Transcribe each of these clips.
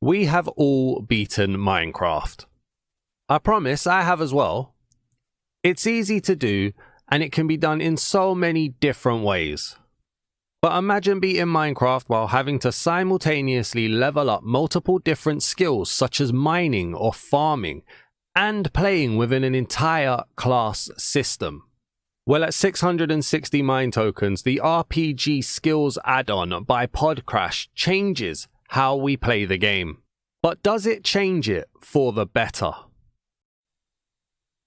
We have all beaten Minecraft. I promise I have as well. It's easy to do, and it can be done in so many different ways. But imagine beating Minecraft while having to simultaneously level up multiple different skills such as mining or farming, and playing within an entire class system. Well, at 660 mine tokens, the RPG Skills add-on by Podcrash changes how we play the game. But does it change it for the better?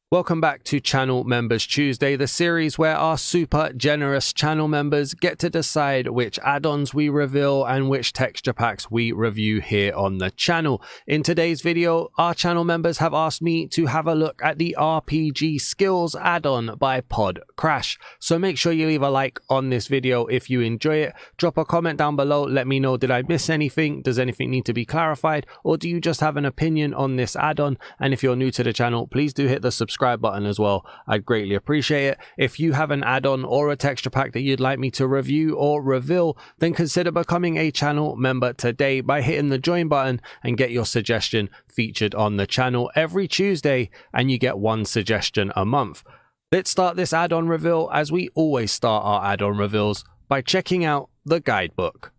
Welcome back to Channel Members Tuesday, the series where our super generous channel members get to decide which add-ons we reveal and which texture packs we review here on the channel. In today's video, our channel members have asked me to have a look at the RPG Skills add-on by Podcrash. So make sure you leave a like on this video if you enjoy it. Drop a comment down below, let me know, did I miss anything? Does anything need to be clarified? Or do you just have an opinion on this add-on? And if you're new to the channel, please do hit the subscribe button as well. I'd greatly appreciate it. If you have an add-on or a texture pack that you'd like me to review or reveal, then consider becoming a channel member today by hitting the join button and get your suggestion featured on the channel every Tuesday, and you get one suggestion a month. Let's start this add-on reveal as we always start our add-on reveals by checking out the guidebook.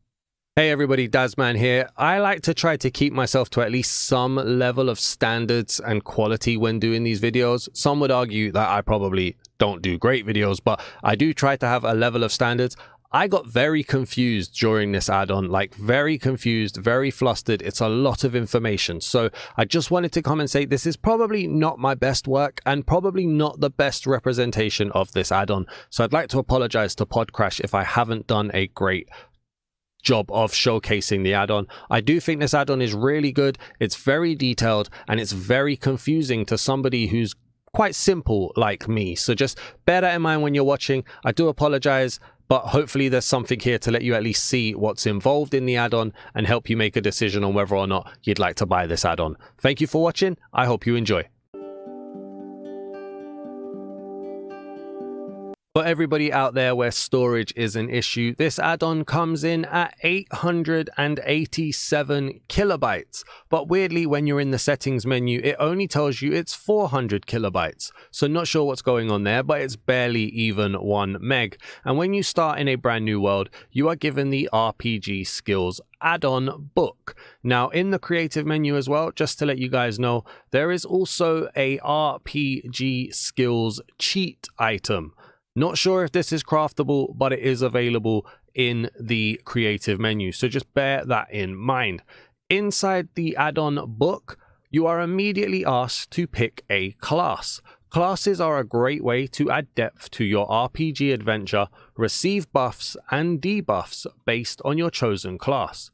Hey everybody, Daz Man here. I like to try to keep myself to at least some level of standards and quality when doing these videos. Some would argue that I probably don't do great videos, but I do try to have a level of standards. I got very confused during this add-on, like very confused, very flustered. It's a lot of information. So I just wanted to come and say this is probably not my best work and probably not the best representation of this add-on. So I'd like to apologize to Podcrash if I haven't done a great job of showcasing the add-on. I do think this add-on is really good. It's very detailed and it's very confusing to somebody who's quite simple like me. So just bear that in mind when you're watching. I do apologize, but hopefully there's something here to let you at least see what's involved in the add-on and help you make a decision on whether or not you'd like to buy this add-on. Thank you for watching. I hope you enjoy. For everybody out there where storage is an issue, this add-on comes in at 887 kilobytes. But weirdly, when you're in the settings menu, it only tells you it's 400 kilobytes. So not sure what's going on there, but it's barely even 1 meg. And when you start in a brand new world, you are given the RPG Skills add-on book. Now in the creative menu as well, just to let you guys know, there is also a RPG Skills cheat item. Not sure if this is craftable, but it is available in the creative menu. So just bear that in mind. Inside the add-on book, you are immediately asked to pick a class. Classes are a great way to add depth to your RPG adventure, receive buffs and debuffs based on your chosen class.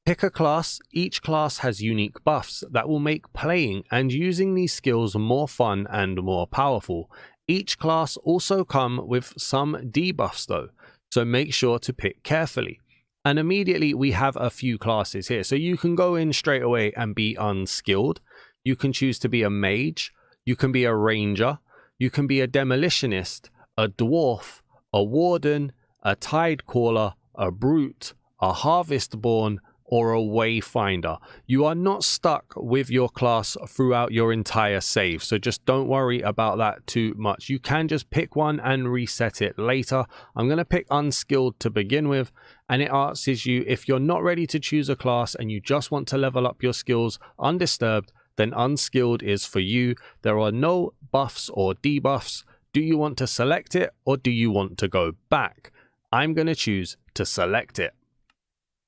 Pick a class. Each class has unique buffs that will make playing and using these skills more fun and more powerful. Each class also come with some debuffs though, so make sure to pick carefully. And immediately we have a few classes here. So you can go in straight away and be unskilled. You can choose to be a mage. You can be a ranger. You can be a demolitionist, a dwarf, a warden, a tide caller, a brute, a harvestborn, or a wayfinder. You are not stuck with your class throughout your entire save, so just don't worry about that too much. You can just pick one and reset it later. I'm going to pick unskilled to begin with, and it asks you if you're not ready to choose a class and you just want to level up your skills undisturbed, then unskilled is for you. There are no buffs or debuffs. Do you want to select it or do you want to go back? I'm going to choose to select it.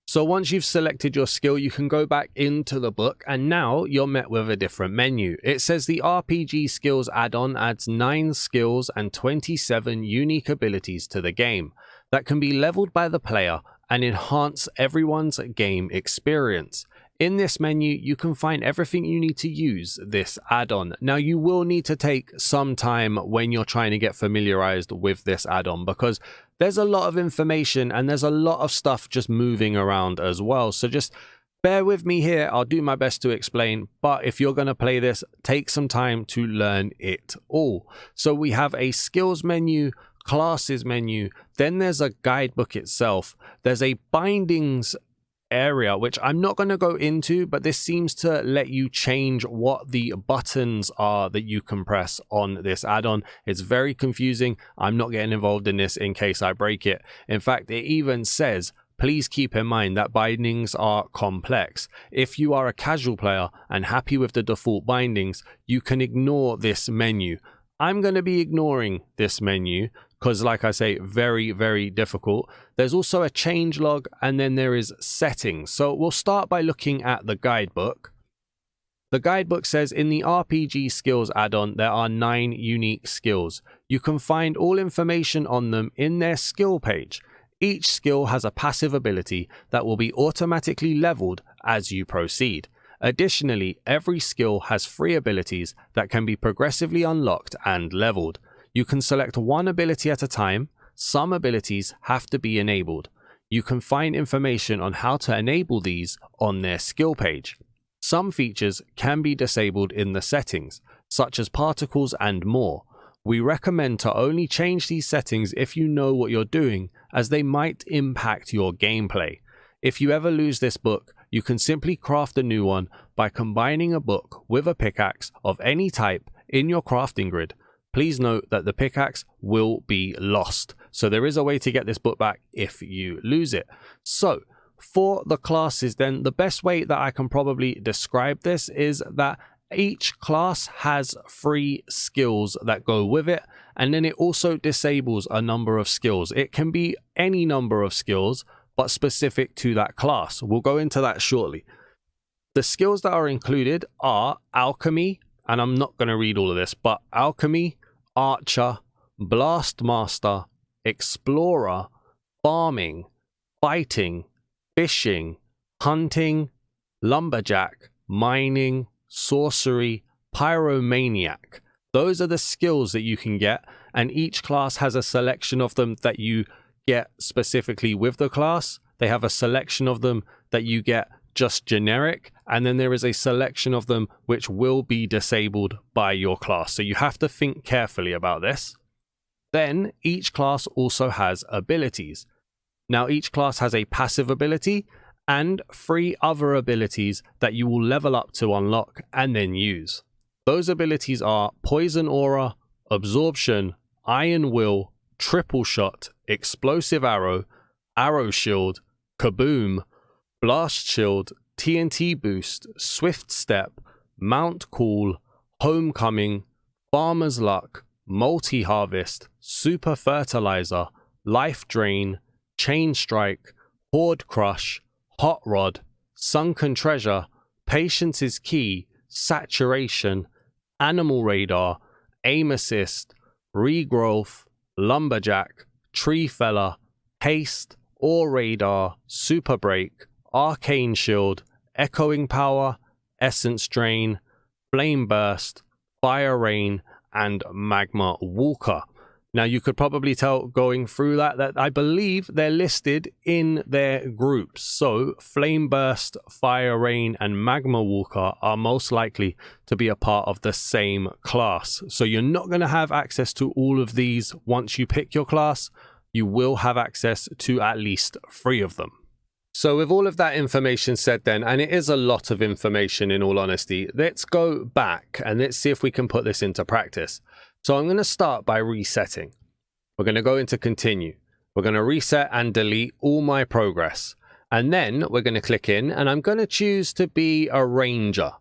So once you've selected your skill, you can go back into the book and now you're met with a different menu. It says the RPG Skills add-on adds 9 skills and 27 unique abilities to the game that can be leveled by the player and enhance everyone's game experience. In this menu, you can find everything you need to use this add-on. Now, you will need to take some time when you're trying to get familiarized with this add-on because there's a lot of information and there's a lot of stuff just moving around as well. So just bear with me here. I'll do my best to explain, but if you're going to play this, take some time to learn it all. So we have a skills menu, classes menu, then there's a guidebook itself. There's a bindings area, which I'm not going to go into, but this seems to let you change what the buttons are that you can press on this add-on. It's very confusing. I'm not getting involved in this in case I break it. In fact, it even says, please keep in mind that bindings are complex. If you are a casual player and happy with the default bindings, you can ignore this menu. I'm going to be ignoring this menu because, like I say, very, very difficult. There's also a change log, and then there is settings. So we'll start by looking at the guidebook. The guidebook says in the RPG skills add-on, there are 9 unique skills. You can find all information on them in their skill page. Each skill has a passive ability that will be automatically leveled as you proceed. Additionally, every skill has 3 abilities that can be progressively unlocked and leveled. You can select one ability at a time. Some abilities have to be enabled. You can find information on how to enable these on their skill page. Some features can be disabled in the settings, such as particles and more. We recommend to only change these settings if you know what you're doing, as they might impact your gameplay. If you ever lose this book, you can simply craft a new one by combining a book with a pickaxe of any type in your crafting grid. Please note that the pickaxe will be lost, so there is a way to get this book back if you lose it. So, for the classes then, the best way that I can probably describe this is that each class has 3 skills that go with it, and then it also disables a number of skills. It can be any number of skills, but specific to that class. We'll go into that shortly. The skills that are included are Alchemy, and I'm not going to read all of this, but Alchemy, Archer, Blast Master, Explorer, Farming, Fighting, Fishing, Hunting, Lumberjack, Mining, Sorcery, Pyromaniac. Those are the skills that you can get, and each class has a selection of them that you get specifically with the class. They have a selection of them that you get just generic, and then there is a selection of them which will be disabled by your class. So you have to think carefully about this. Then each class also has abilities. Now each class has a passive ability and 3 other abilities that you will level up to unlock and then use. Those abilities are Poison Aura, Absorption, Iron Will, Triple Shot, Explosive Arrow, Arrow Shield, Kaboom, Blast Shield, TNT Boost, Swift Step, Mount Cool, Homecoming, Farmer's Luck, Multi-Harvest, Super Fertilizer, Life Drain, Chain Strike, Horde Crush, Hot Rod, Sunken Treasure, Patience is Key, Saturation, Animal Radar, Aim Assist, Regrowth, Lumberjack, Tree Feller, Haste, Ore Radar, Super Break, Arcane Shield, Echoing Power, Essence Drain, Flame Burst, Fire Rain, and Magma Walker. Now you could probably tell going through that I believe they're listed in their groups. So Flame Burst, Fire Rain, and Magma Walker are most likely to be a part of the same class. So you're not going to have access to all of these once you pick your class. You will have access to at least 3 of them. So with all of that information said then, and it is a lot of information in all honesty, let's go back and let's see if we can put this into practice. So I'm going to start by resetting. We're going to go into continue. We're going to reset and delete all my progress. And then we're going to click in and I'm going to choose to be a ranger.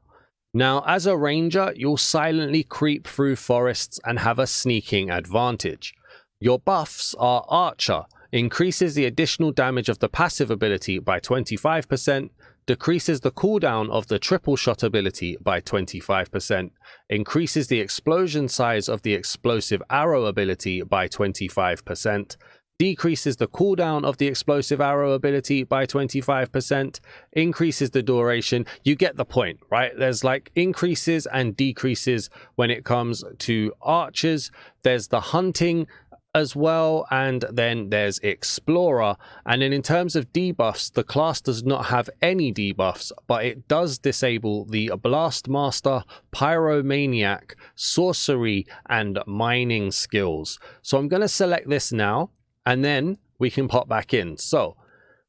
Now, as a ranger, you'll silently creep through forests and have a sneaking advantage. Your buffs are Archer, increases the additional damage of the passive ability by 25%, decreases the cooldown of the triple shot ability by 25%, increases the explosion size of the explosive arrow ability by 25%, decreases the cooldown of the explosive arrow ability by 25%, increases the duration. You get the point, right? There's like increases and decreases when it comes to archers. There's the hunting as well, and then there's Explorer. And then in terms of debuffs, the class does not have any debuffs, but it does disable the Blast Master, Pyromaniac, Sorcery, and Mining skills. So I'm going to select this now, and then we can pop back in. So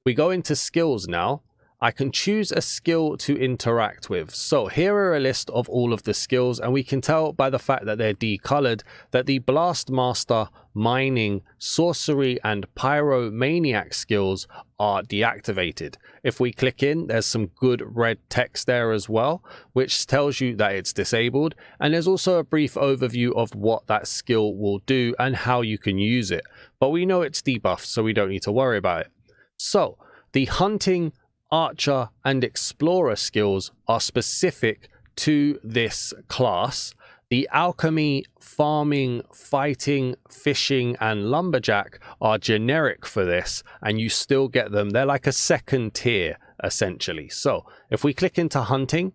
we go into skills now. I can choose a skill to interact with. So here are a list of all of the skills, and we can tell by the fact that they're decolored that the Blast Master, Mining, Sorcery, and Pyromaniac skills are deactivated. If we click in, there's some good red text there as well, which tells you that it's disabled. And there's also a brief overview of what that skill will do and how you can use it. But we know it's debuffed, so we don't need to worry about it. So the Hunting, Archer, and Explorer skills are specific to this class. The Alchemy, Farming, Fighting, Fishing, and Lumberjack are generic for this, and you still get them. They're like a second tier, essentially. So if we click into Hunting,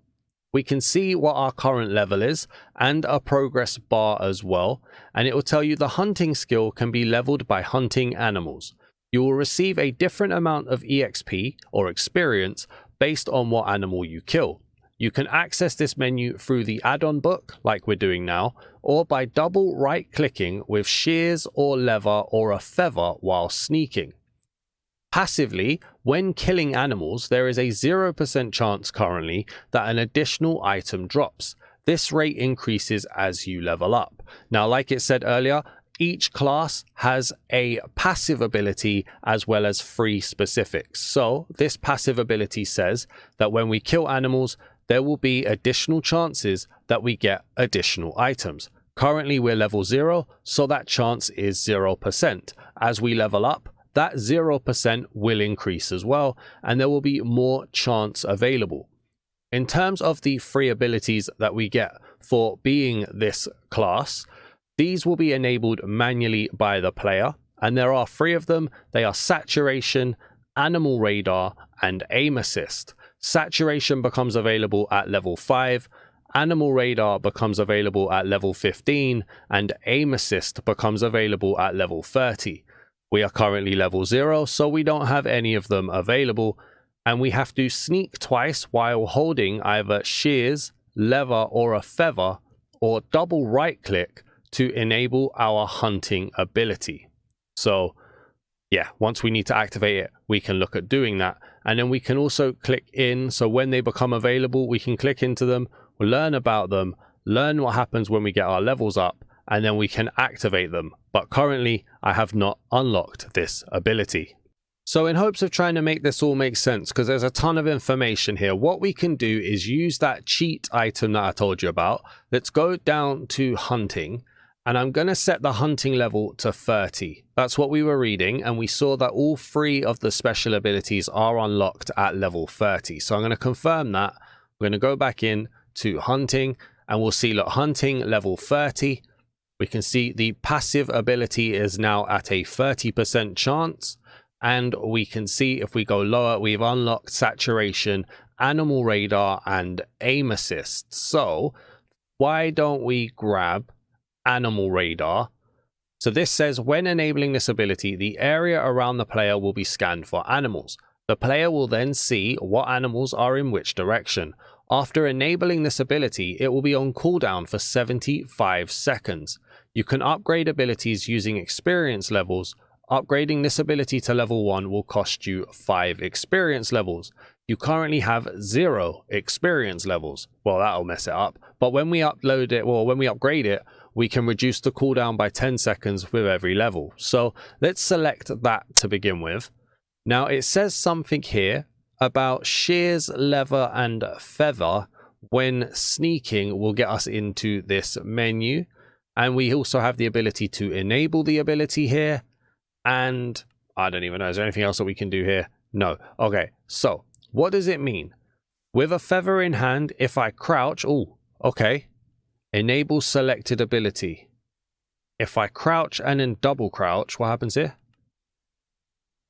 we can see what our current level is and a progress bar as well. And it will tell you the Hunting skill can be leveled by hunting animals. You will receive a different amount of EXP or experience based on what animal you kill. You can access this menu through the add-on book, like we're doing now, or by double right-clicking with shears or leather or a feather while sneaking. Passively, when killing animals, there is a 0% chance currently that an additional item drops. This rate increases as you level up. Now, like it said earlier, each class has a passive ability as well as free specifics. So this passive ability says that when we kill animals, there will be additional chances that we get additional items. Currently we're level 0, so that chance is 0%. As we level up, that 0% will increase as well, and there will be more chance available. In terms of the free abilities that we get for being this class, these will be enabled manually by the player, and there are 3 of them. They are Saturation, Animal Radar, and Aim Assist. Saturation becomes available at level 5, Animal Radar becomes available at level 15, and Aim Assist becomes available at level 30. We are currently level 0, so we don't have any of them available, and we have to sneak twice while holding either shears, leather, or a feather, or double right click to enable our hunting ability. So yeah, once we need to activate it, we can look at doing that. And then we can also click in. So when they become available, we can click into them, learn about them, learn what happens when we get our levels up, and then we can activate them. But currently, I have not unlocked this ability. So in hopes of trying to make this all make sense, because there's a ton of information here, what we can do is use that cheat item that I told you about. Let's go down to Hunting. And I'm going to set the hunting level to 30. That's what we were reading. And we saw that all 3 of the special abilities are unlocked at level 30. So I'm going to confirm that. We're going to go back in to Hunting and we'll see, look, Hunting level 30. We can see the passive ability is now at a 30% chance. And we can see if we go lower, we've unlocked Saturation, Animal Radar, and Aim Assist. So why don't we grab Animal Radar? So this says when enabling this ability, the area around the player will be scanned for animals. The player will then see what animals are in which direction. After enabling this ability, it will be on cooldown for 75 seconds. You can upgrade abilities using experience levels. Upgrading this ability to level 1 will cost you 5 experience levels. You currently have 0 experience levels. Well, that'll mess it up. But when we upload it, well, when we upgrade it, we can reduce the cooldown by 10 seconds with every level. So let's select that to begin with. Now it says something here about shears, leather, and feather. When sneaking will get us into this menu. And we also have the ability to enable the ability here. And I don't even know, is there anything else that we can do here? No. Okay, so what does it mean? With a feather in hand, if I crouch, oh, okay. Enable selected ability. If I crouch and then double crouch, what happens here?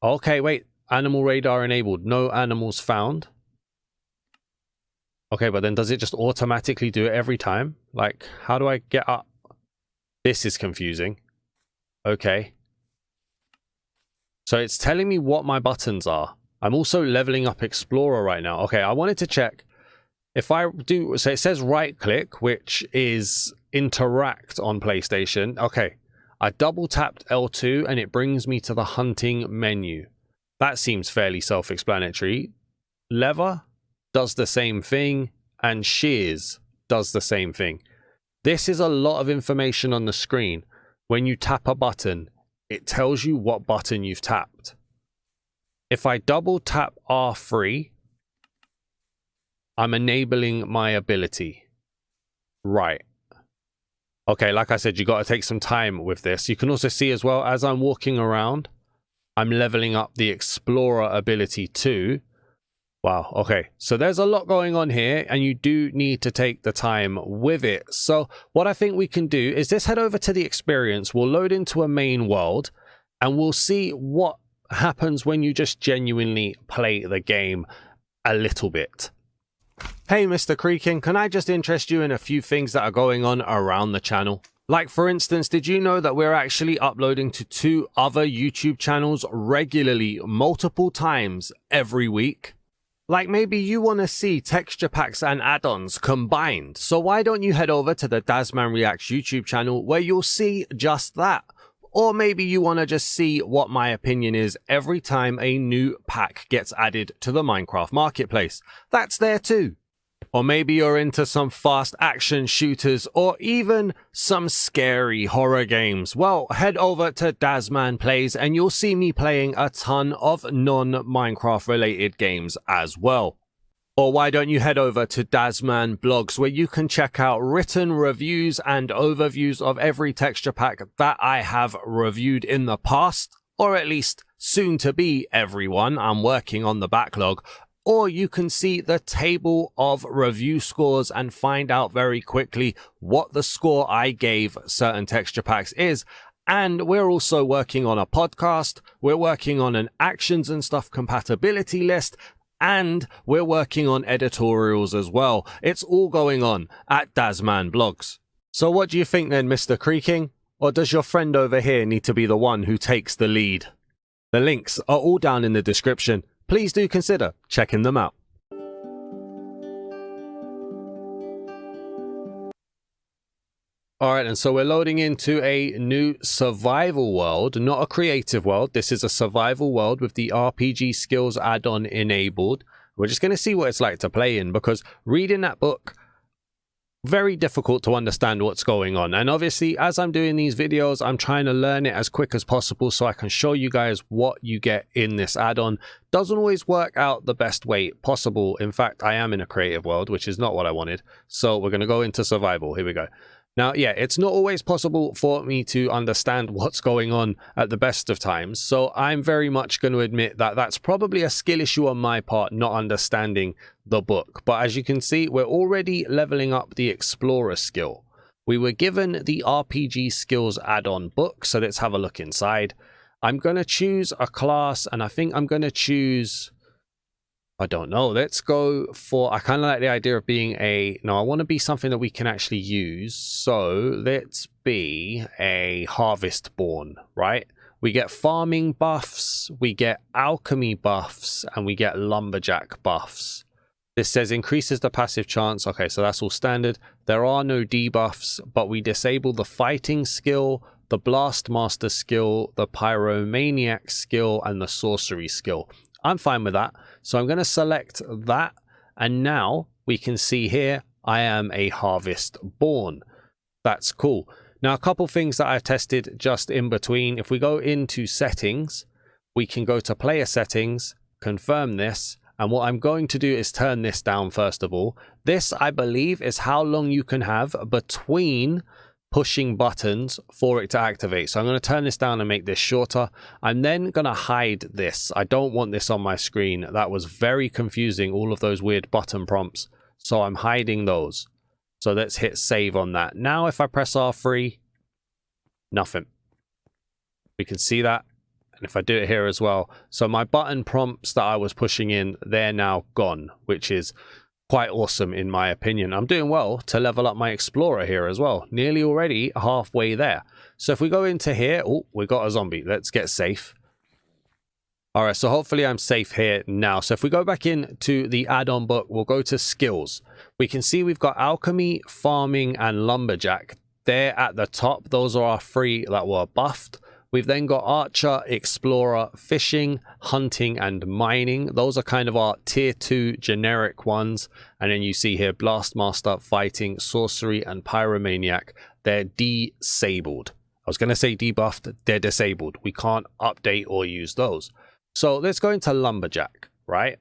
Okay, wait. Animal radar enabled. No animals found. Okay, but then does it just automatically do it every time? Like, how do I get up? This is confusing. Okay. So it's telling me what my buttons are. I'm also leveling up Explorer right now. Okay, I wanted to check. If I do, so it says right click, which is interact on PlayStation. Okay, I double tapped L2 and it brings me to the hunting menu. That seems fairly self-explanatory. lever does the same thing, and shears does the same thing. This is a lot of information on the screen. When you tap a button, it tells you what button you've tapped. If I double tap R3, I'm enabling my ability. Right. Okay, like I said, you got to take some time with this. You can also see as well, as I'm walking around, I'm leveling up the Explorer ability too. Wow, okay. So there's a lot going on here, and you do need to take the time with it. So what I think we can do is just head over to the experience. We'll load into a main world, and we'll see what happens when you just genuinely play the game a little bit. Hey Mr. Creaking, can I just interest you in a few things that are going on around the channel? Like for instance, did you know that we're actually uploading to 2 other YouTube channels regularly, multiple times every week? Like maybe you want to see texture packs and add-ons combined, so why don't you head over to the Daz Man Reacts YouTube channel where you'll see just that? Or maybe you want to just see what my opinion is every time a new pack gets added to the Minecraft marketplace. That's there too. Or maybe you're into some fast action shooters or even some scary horror games. Well, head over to Daz Man Plays and you'll see me playing a ton of non-Minecraft related games as well. Or why don't you head over to Daz Man Blogs where you can check out written reviews and overviews of every texture pack that I have reviewed in the past, or at least soon to be everyone. I'm working on the backlog. Or you can see the table of review scores and find out very quickly what the score I gave certain texture packs is. And we're also working on a podcast. We're working on an actions and stuff compatibility list. And we're working on editorials as well. It's all going on at Daz Man Blogs. So what do you think then, Mr. Creaking? Or does your friend over here need to be the one who takes the lead? The links are all down in the description. Please do consider checking them out. Alright, and so we're loading into a new survival world, not a creative world. This is a survival world with the RPG skills add-on enabled. We're just going to see what it's like to play in, because reading that book, very difficult to understand what's going on. And obviously, as I'm doing these videos, I'm trying to learn it as quick as possible so I can show you guys what you get in this add-on. Doesn't always work out the best way possible. In fact, I am in a creative world, which is not what I wanted. So we're going to go into survival. Here we go. Now, yeah, it's not always possible for me to understand what's going on at the best of times. So I'm very much going to admit that that's probably a skill issue on my part, not understanding the book. But as you can see, we're already leveling up the Explorer skill. We were given the RPG skills add-on book. So let's have a look inside. I'm going to choose a class, and I think I'm going to choose... I don't know. Let's go for, I kind of like the idea of being a, no, I want to be something that we can actually use. So let's be a harvest born, right? We get farming buffs, we get alchemy buffs, and we get lumberjack buffs. This says increases the passive chance. Okay, so that's all standard. There are no debuffs, but we disable the fighting skill, the blast master skill, the pyromaniac skill, and the sorcery skill. I'm fine with that. So I'm going to select that. And now we can see here, I am a harvest born. That's cool. Now, a couple things that I've tested just in between. If we go into settings, we can go to player settings, confirm this. And what I'm going to do is turn this down first of all. This, I believe, is how long you can have between pushing buttons for it to activate. So I'm going to turn this down and make this shorter. I'm then going to hide this. I don't want this on my screen. That was very confusing, all of those weird button prompts. So I'm hiding those. So let's hit save on that. Now if I press R3, nothing. We can see that. And if I do it here as well. So my button prompts that I was pushing in, they're now gone, which is quite awesome in my opinion. I'm doing well to level up my Explorer here as well. Nearly already halfway there. So if we go into here, oh, we got a zombie. Let's get safe. All right, so hopefully I'm safe here now. So if we go back into the add-on book, we'll go to skills. We can see we've got alchemy, farming, and lumberjack. They're at the top. Those are our 3 that were buffed. We've then got Archer, Explorer, Fishing, Hunting, and Mining. Those are kind of our tier 2 generic ones. And then you see here Blastmaster, Fighting, Sorcery, and Pyromaniac. They're disabled. I was going to say debuffed. They're disabled. We can't update or use those. So let's go into Lumberjack, right?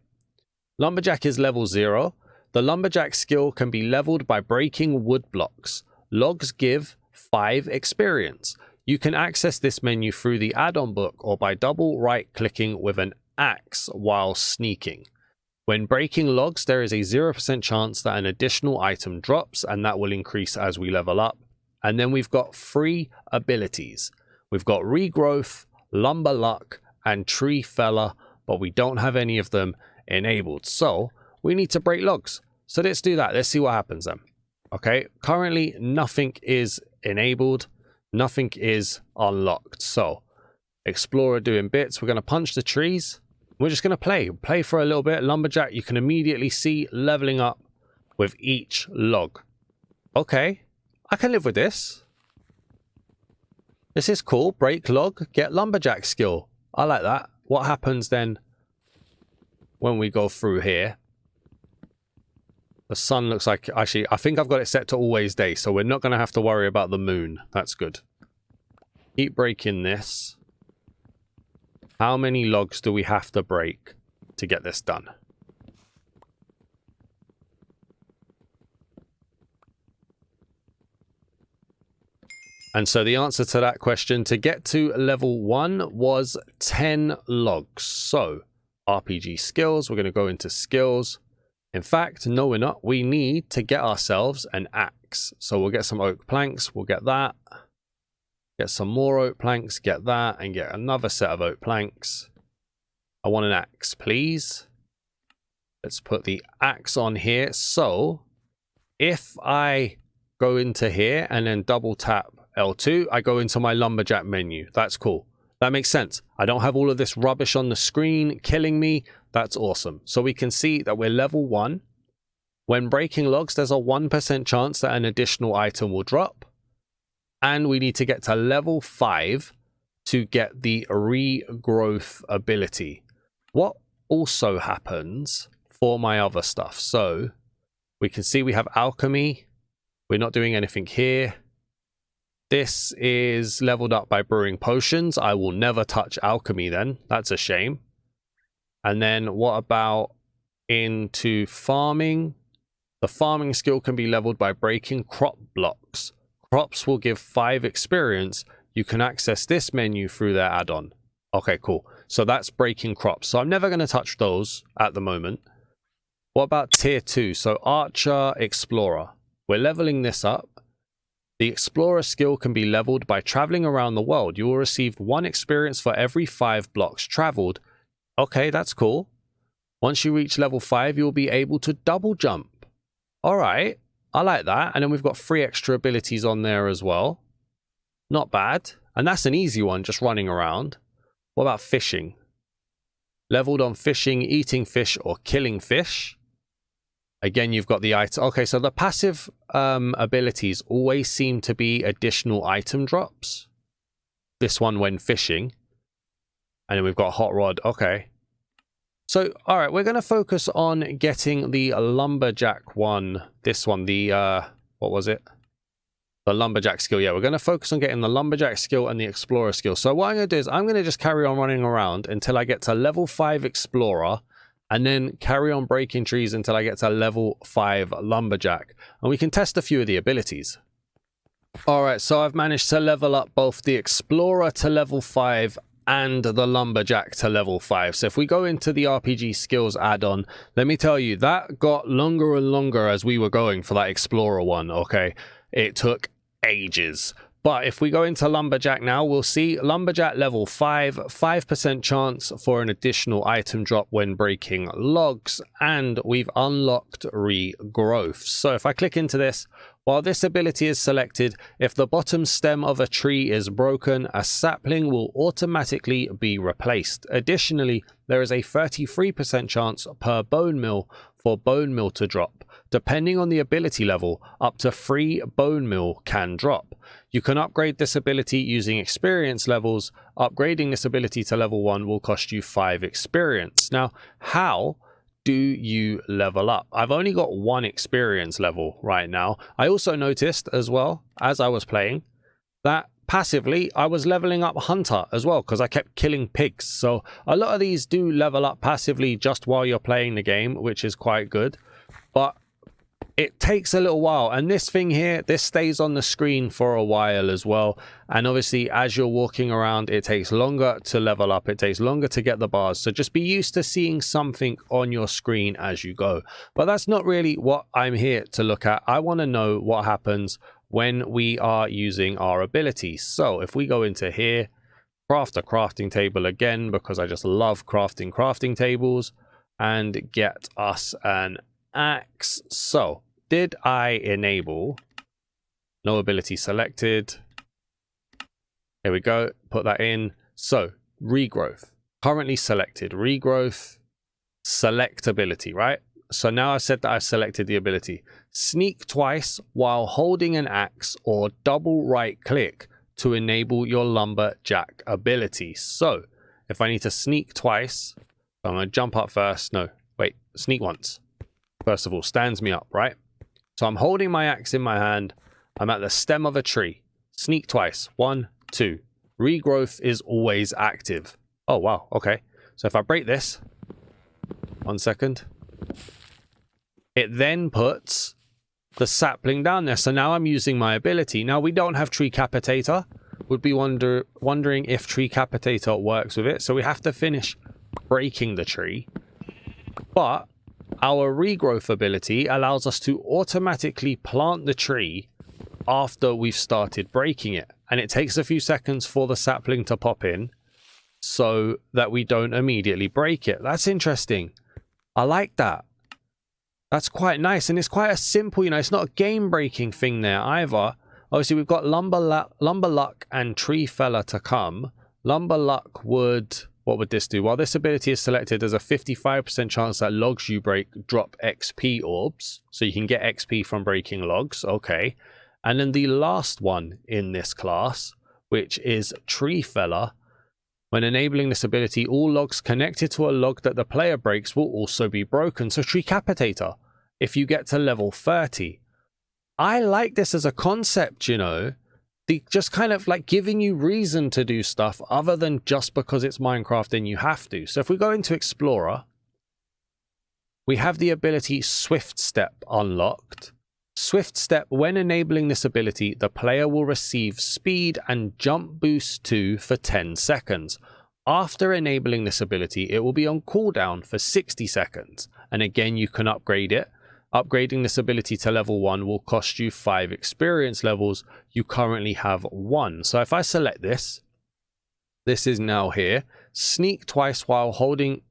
Lumberjack is level 0. The Lumberjack skill can be leveled by breaking wood blocks. Logs give 5 experience. You can access this menu through the add-on book or by double right-clicking with an axe while sneaking. When breaking logs, there is a 0% chance that an additional item drops, and that will increase as we level up. And then we've got 3 abilities. We've got Regrowth, Lumber Luck, and Tree Feller, but we don't have any of them enabled. So we need to break logs. So let's do that. Let's see what happens then. Okay, currently nothing is enabled. Nothing is unlocked. So Explorer doing bits. We're going to punch the trees. We're just going to play for a little bit. Lumberjack, you can immediately see leveling up with each log. Okay, I can live with this. This is cool. Break log, get Lumberjack skill. I like that. What happens then when we go through here? The sun looks like, actually, I think I've got it set to always day, so we're not going to have to worry about the moon. That's good. Keep breaking this. How many logs do we have to break to get this done? And so the answer to that question to get to level 1 was 10 logs. So RPG skills, we're going to go into skills. In fact, no we're not. We need to get ourselves an axe. So we'll get some oak planks. We'll get that. Get some more oak planks. Get that. And get another set of oak planks. I want an axe, please. Let's put the axe on here. So if I go into here and then double tap L2, I go into my Lumberjack menu. That's cool. That makes sense. I don't have all of this rubbish on the screen killing me. That's awesome. So we can see that we're level 1. When breaking logs, there's a 1% chance that an additional item will drop. And we need to get to level 5 to get the regrowth ability. What also happens for my other stuff? So we can see we have alchemy. We're not doing anything here. This is leveled up by brewing potions. I will never touch alchemy then. That's a shame. And then what about into farming? The farming skill can be leveled by breaking crop blocks. Crops will give 5 experience. You can access this menu through their add-on. Okay, cool. So that's breaking crops. So I'm never going to touch those at the moment. What about tier 2? So Archer, Explorer. We're leveling this up. The Explorer skill can be leveled by traveling around the world. You will receive 1 experience for every 5 blocks traveled. Okay, that's cool. Once you reach level 5, you'll be able to double jump. All right, I like that. And then we've got 3 extra abilities on there as well. Not bad. And that's an easy one, just running around. What about fishing? Leveled on fishing, eating fish, or killing fish. Again, you've got the item. Okay, so the passive abilities always seem to be additional item drops. This one when fishing. And then we've got hot rod. Okay. So, all right, we're going to focus on getting the Lumberjack one. This one, the, what was it? The Lumberjack skill. Yeah, we're going to focus on getting the Lumberjack skill and the Explorer skill. So what I'm going to do is I'm going to just carry on running around until I get to level 5 Explorer. And then carry on breaking trees until I get to level 5 Lumberjack. And we can test a few of the abilities. Alright, so I've managed to level up both the Explorer to level 5 and the Lumberjack to level 5. So if we go into the RPG skills add-on, let me tell you, that got longer and longer as we were going for that Explorer one, okay? It took ages. But if we go into Lumberjack now, we'll see Lumberjack level 5, 5% chance for an additional item drop when breaking logs, and we've unlocked regrowth. So if I click into this, while this ability is selected, if the bottom stem of a tree is broken, a sapling will automatically be replaced. Additionally, there is a 33% chance per bone meal for bone meal to drop. depending on the ability level, up to 3 bone meal can drop. You can upgrade this ability using experience levels. Upgrading this ability to level 1 will cost you 5 experience. Now, how do you level up? I've only got 1 experience level right now. I also noticed as well, as I was playing, that passively I was leveling up Hunter as well because I kept killing pigs. So a lot of these do level up passively just while you're playing the game, which is quite good. But it takes a little while, and this thing here, this stays on the screen for a while as well. And obviously as you're walking around, it takes longer to level up, it takes longer to get the bars, so just be used to seeing something on your screen as you go. But that's not really what I'm here to look at. I want to know what happens when we are using our abilities. So if we go into here, craft a crafting table again, because I just love crafting tables, and get us an axe. So did I enable? No ability selected. Here we go, put that in. So regrowth, currently selected. Regrowth, select ability, right? So now I've said that I've selected the ability. Sneak twice while holding an axe, or double right click to enable your lumberjack ability. So if I need to sneak twice, I'm going to jump up first. No, wait, sneak once. First of all, stands me up, right? So I'm holding my axe in my hand. I'm at the stem of a tree. Sneak twice. 1, 2. Regrowth is always active. Oh, wow. Okay. So if I break this, 1 second, it then puts the sapling down there. So now I'm using my ability. Now we don't have Tree Capitator. Would be wondering if Tree Capitator works with it. So we have to finish breaking the tree. But our regrowth ability allows us to automatically plant the tree after we've started breaking it. And it takes a few seconds for the sapling to pop in so that we don't immediately break it. That's interesting. I like that. That's quite nice, and it's quite a simple, you know, it's not a game-breaking thing there either. Obviously, we've got Lumber Luck and Tree Fella to come. Lumber Luck would... What would this do? While this ability is selected, there's a 55% chance that logs you break drop XP orbs. So you can get XP from breaking logs. Okay. And then the last one in this class, which is Tree Fella. When enabling this ability, all logs connected to a log that the player breaks will also be broken. So Tree Capitator, if you get to level 30. I like this as a concept, you know. Just kind of like giving you reason to do stuff other than just because it's Minecraft and you have to. So if we go into Explorer, we have the ability Swift Step unlocked. Swift Step, when enabling this ability, the player will receive speed and jump boost 2 for 10 seconds. After enabling this ability, it will be on cooldown for 60 seconds. And again, you can upgrade it. Upgrading this ability to level 1 will cost you 5 experience levels. You currently have 1. So if I select this, this is now here. Sneak twice while holding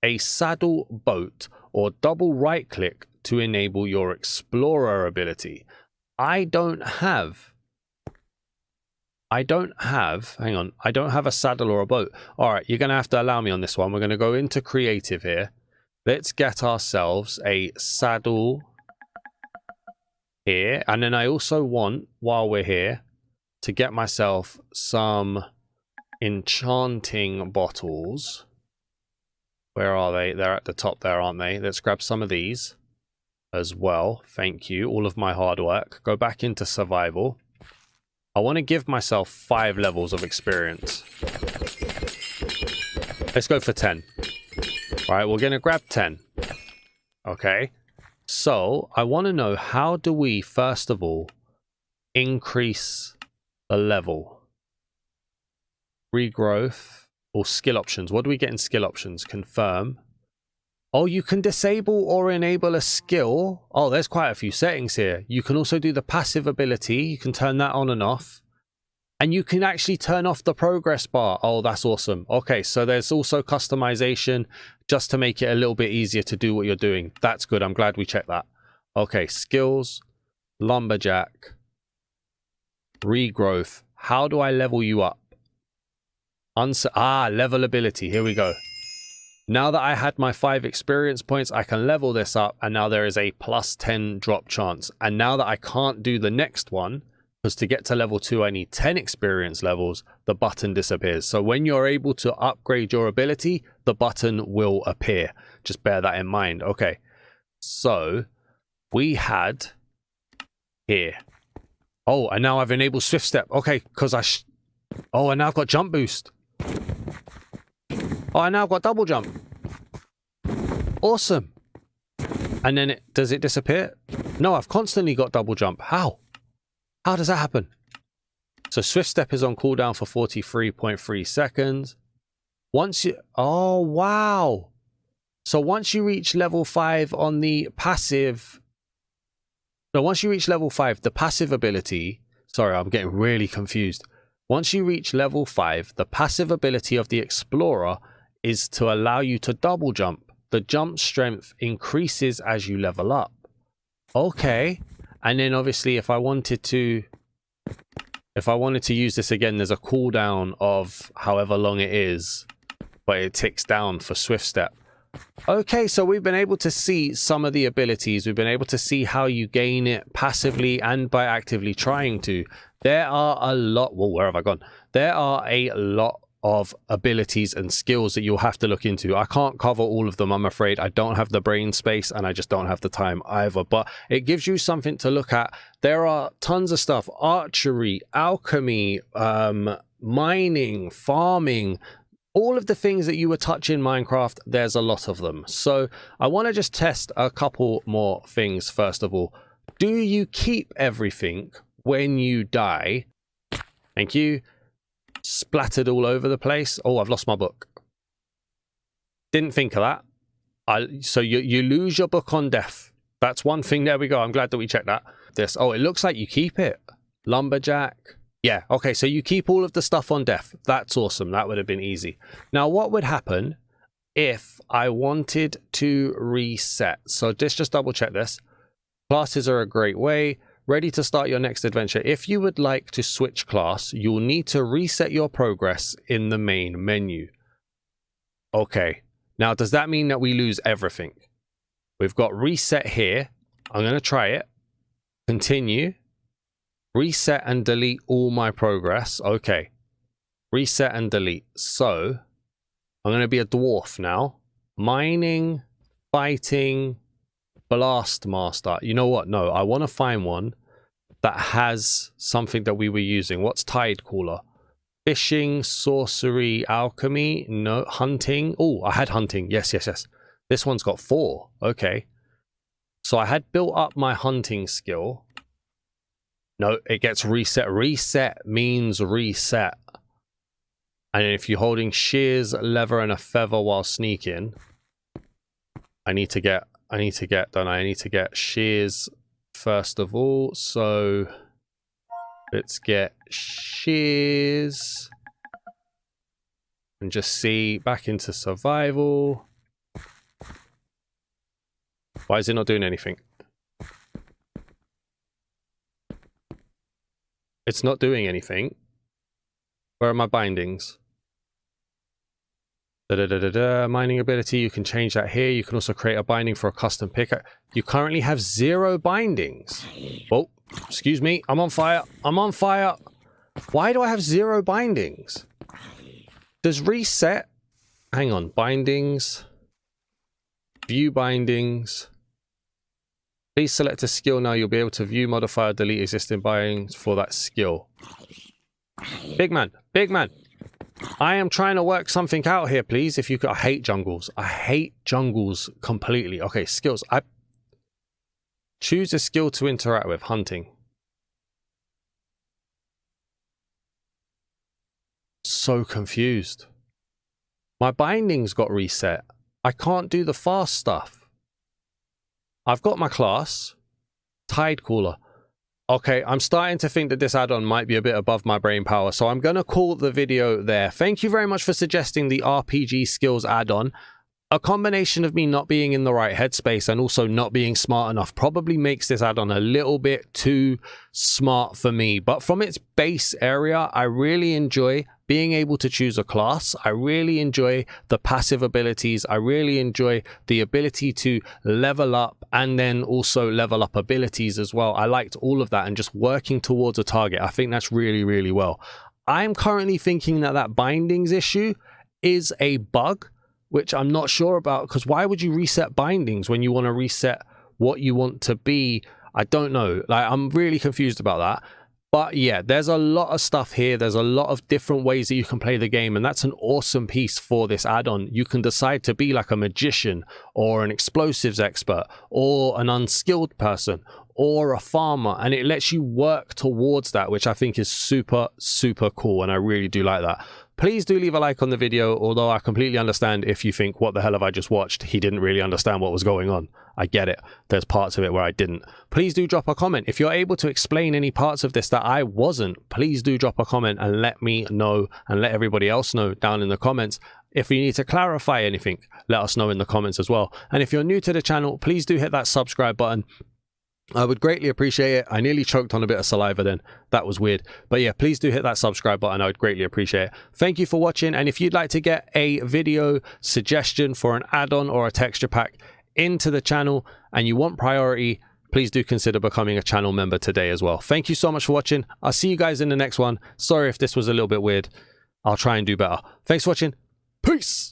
a saddle boat, or double right click to enable your explorer ability. I don't have, hang on, I don't have a saddle or a boat. All right, you're going to have to allow me on this one. We're going to go into creative here. Let's get ourselves a saddle here. And then I also want, while we're here, to get myself some enchanting bottles. Where are they? They're at the top there, aren't they? Let's grab some of these as well. Thank you. All of my hard work. Go back into survival. I want to give myself 5 levels of experience. Let's go for 10. All right, we're going to grab 10. Okay. So I want to know, how do we, first of all, increase the level? Regrowth or skill options. What do we get in skill options? Confirm. Oh, you can disable or enable a skill. Oh, there's quite a few settings here. You can also do the passive ability. You can turn that on and off. And you can actually turn off the progress bar. Oh, that's awesome. Okay, so there's also customization just to make it a little bit easier to do what you're doing. That's good. I'm glad we checked that. Okay, skills, lumberjack, regrowth. How do I level you up? Level ability. Here we go. Now that I had my 5 experience points, I can level this up, and now there is a plus 10 drop chance. And now that I can't do the next one, because to get to level 2 I need 10 experience levels, the button disappears. So when you're able to upgrade your ability, the button will appear. Just bear that in mind. Okay, so we had here. Oh, and now I've enabled Swift Step. Okay, because oh, and now I've got Jump Boost. Oh, and now I've got Double Jump. Awesome. And then does it disappear? No, I've constantly got Double Jump. How? How does that happen? So Swift Step is on cooldown for 43.3 seconds. Once you... Oh, wow. So once you reach level 5 on the passive... No, once you reach level 5, the passive ability... Sorry, I'm getting really confused. Once you reach level 5, the passive ability of the Explorer is to allow you to double jump. The jump strength increases as you level up. Okay. And then obviously if I wanted to use this again, there's a cooldown of however long it is, but it ticks down for Swift Step. Okay, so we've been able to see some of the abilities. We've been able to see how you gain it passively and by actively trying to. There are a lot... Well, where have I gone? There are a lot of abilities and skills that you'll have to look into. I can't cover all of them, I'm afraid. I don't have the brain space and I just don't have the time either, but it gives you something to look at. There are tons of stuff: archery, alchemy, mining, farming, all of the things that you were touching in Minecraft. There's a lot of them. So I want to just test a couple more things. First of all, do you keep everything when you die? Thank you. Splattered all over the place. Oh, I've lost my book. Didn't think of that. So you lose your book on death. That's one thing. There we go. I'm glad that we checked that. Oh, it looks like you keep it. Lumberjack. Yeah, okay, so you keep all of the stuff on death. That's awesome. That would have been easy. Now, what would happen if I wanted to reset? So just double check this. Classes are a great way. Ready to start your next adventure. If you would like to switch class, you'll need to reset your progress in the main menu. Okay, now does that mean that we lose everything? We've got reset here. I'm going to try it. Continue. Reset and delete all my progress. Okay. Reset and delete. So, I'm going to be a dwarf now. Mining, fighting, blast master. You know what? No, I want to find one that has something that we were using. What's tide cooler? Fishing, sorcery, alchemy. No, hunting. Oh, I had hunting. Yes. This one's got 4. Okay. So I had built up my hunting skill. No, it gets reset. Reset means reset. And if you're holding shears, leather, and a feather while sneaking, I need to get, don't I? I need to get shears first of all. So let's get shears and just see back into survival. Why is it not doing anything? It's not doing anything. Where are my bindings? Mining ability, you can change that here. You can also create a binding for a custom pickaxe. You currently have 0 bindings. Oh, excuse me. I'm on fire. I'm on fire. Why do I have 0 bindings? Does reset... Hang on. Bindings. View bindings. Please select a skill now. You'll be able to view, modify, or delete existing bindings for that skill. Big man. Big man. I am trying to work something out here, please. If you could... I hate jungles. I hate jungles completely. Okay, skills. Choose a skill to interact with. Hunting. So confused. My bindings got reset. I can't do the fast stuff. I've got my class. Tide cooler. Okay, I'm starting to think that this add-on might be a bit above my brain power, so I'm going to call the video there. Thank you very much for suggesting the RPG skills add-on. A combination of me not being in the right headspace and also not being smart enough probably makes this add-on a little bit too smart for me. But from its base area, I really enjoy being able to choose a class. I really enjoy the passive abilities. I really enjoy the ability to level up and then also level up abilities as well. I liked all of that and just working towards a target. I think that's really, really well. I'm currently thinking that that bindings issue is a bug, which I'm not sure about, because why would you reset bindings when you want to reset what you want to be? I don't know. Like, I'm really confused about that. But yeah, there's a lot of stuff here. There's a lot of different ways that you can play the game, and that's an awesome piece for this add-on. You can decide to be like a magician or an explosives expert or an unskilled person or a farmer, and it lets you work towards that, which I think is super, super cool, and I really do like that. Please do leave a like on the video, although I completely understand if you think, what the hell have I just watched? He didn't really understand what was going on. I get it. There's parts of it where I didn't. Please do drop a comment. If you're able to explain any parts of this that I wasn't, please do drop a comment and let me know and let everybody else know down in the comments. If you need to clarify anything, let us know in the comments as well. And if you're new to the channel, please do hit that subscribe button. I would greatly appreciate it. I nearly choked on a bit of saliva then. That was weird. But yeah, please do hit that subscribe button. I would greatly appreciate it. Thank you for watching. And if you'd like to get a video suggestion for an add-on or a texture pack into the channel and you want priority, please do consider becoming a channel member today as well. Thank you so much for watching. I'll see you guys in the next one. Sorry if this was a little bit weird. I'll try and do better. Thanks for watching. Peace.